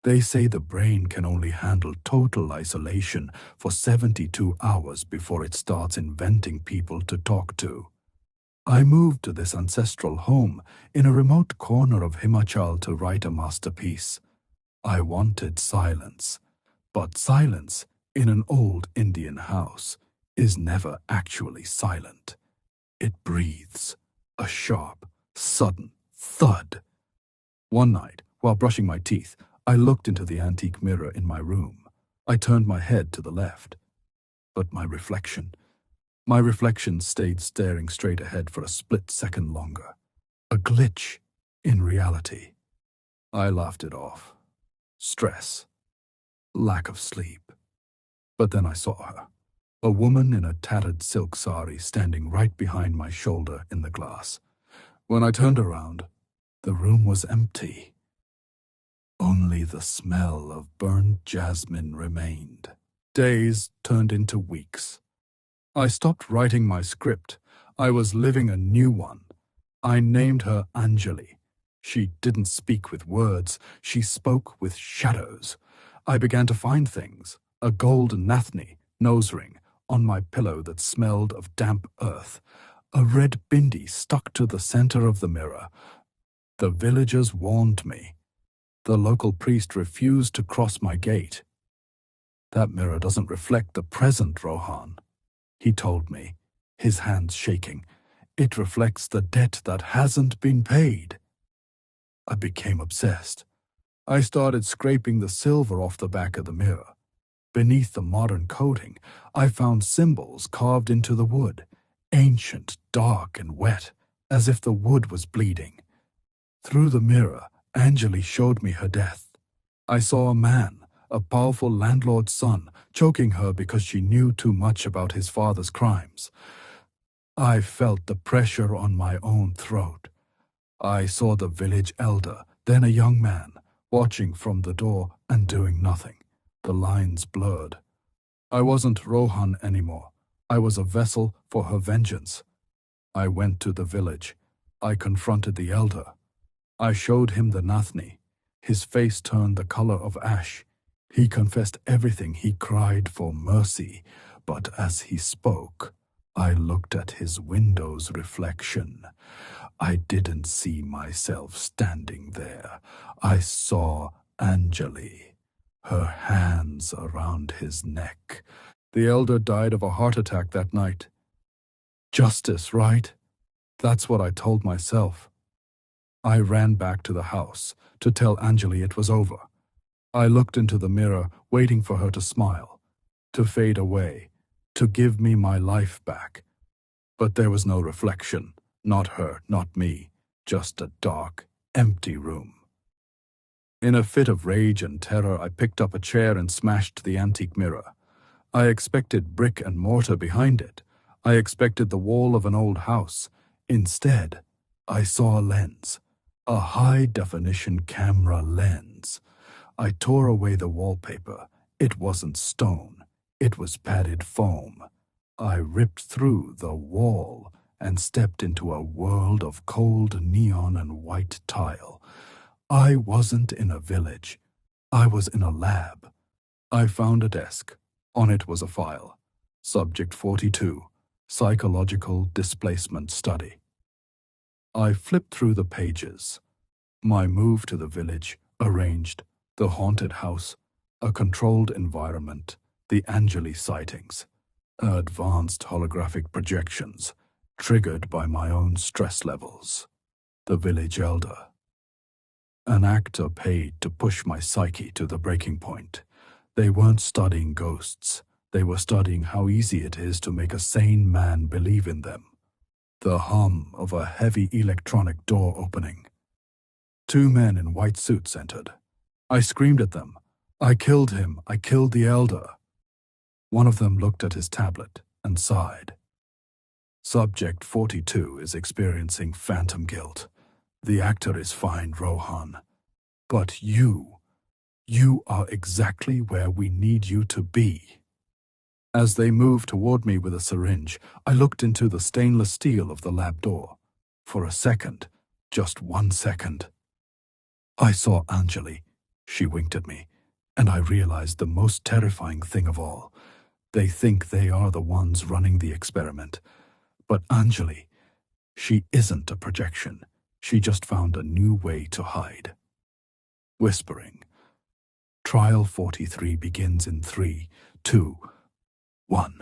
They say the brain can only handle total isolation for 72 hours before it starts inventing people to talk to. I moved to this ancestral home in a remote corner of Himachal to write a masterpiece. I wanted silence, but silence in an old Indian house is never actually silent. It breathes, a sharp, sudden thud. One night, while brushing my teeth, I looked into the antique mirror in my room. I turned my head to the left, but my reflection stayed staring straight ahead for a split second longer. A glitch in reality. I laughed it off. Stress. Lack of sleep. But then I saw her. A woman in a tattered silk sari standing right behind my shoulder in the glass. When I turned around, the room was empty. Only the smell of burned jasmine remained. Days turned into weeks. I stopped writing my script. I was living a new one. I named her Anjali. She didn't speak with words. She spoke with shadows. I began to find things. A gold nathni, nose ring, on my pillow that smelled of damp earth. A red bindi stuck to the center of the mirror. The villagers warned me. The local priest refused to cross my gate. That mirror doesn't reflect the present, Rohan, he told me, his hands shaking. It reflects the debt that hasn't been paid. I became obsessed. I started scraping the silver off the back of the mirror. Beneath the modern coating, I found symbols carved into the wood, ancient, dark, and wet, as if the wood was bleeding. Through the mirror, Anjali showed me her death. I saw a man, a powerful landlord's son, choking her because she knew too much about his father's crimes. I felt the pressure on my own throat. I saw the village elder, then a young man, watching from the door and doing nothing. The lines blurred. I wasn't Rohan anymore. I was a vessel for her vengeance. I went to the village. I confronted the elder. I showed him the nathni. His face turned the color of ash. He confessed everything. He cried for mercy. But as he spoke, I looked at his window's reflection. I didn't see myself standing there. I saw Anjali, her hands around his neck. The elder died of a heart attack that night. Justice, right? That's what I told myself. I ran back to the house to tell Anjali it was over. I looked into the mirror, waiting for her to smile, to fade away, to give me my life back. But there was no reflection, not her, not me, just a dark, empty room. In a fit of rage and terror, I picked up a chair and smashed the antique mirror. I expected brick and mortar behind it. I expected the wall of an old house. Instead, I saw a lens. A high-definition camera lens. I tore away the wallpaper. It wasn't stone. It was padded foam. I ripped through the wall and stepped into a world of cold neon and white tile. I wasn't in a village. I was in a lab. I found a desk. On it was a file. Subject 42. Psychological Displacement Study. I flipped through the pages. My move to the village, arranged, the haunted house, a controlled environment, the Anjali sightings, advanced holographic projections, triggered by my own stress levels, the village elder. An actor paid to push my psyche to the breaking point. They weren't studying ghosts. They were studying how easy it is to make a sane man believe in them. The hum of a heavy electronic door opening. 2 men in white suits entered. I screamed at them. I killed him. I killed the elder. One of them looked at his tablet and sighed. Subject 42 is experiencing phantom guilt. The actor is fine, Rohan. But you are exactly where we need you to be. As they moved toward me with a syringe, I looked into the stainless steel of the lab door. For a second, just 1 second, I saw Anjali, She winked at me, and I realized the most terrifying thing of all. They think they are the ones running the experiment. But Anjali, she isn't a projection. She just found a new way to hide. Whispering, Trial 43 begins in 3, 2, 1.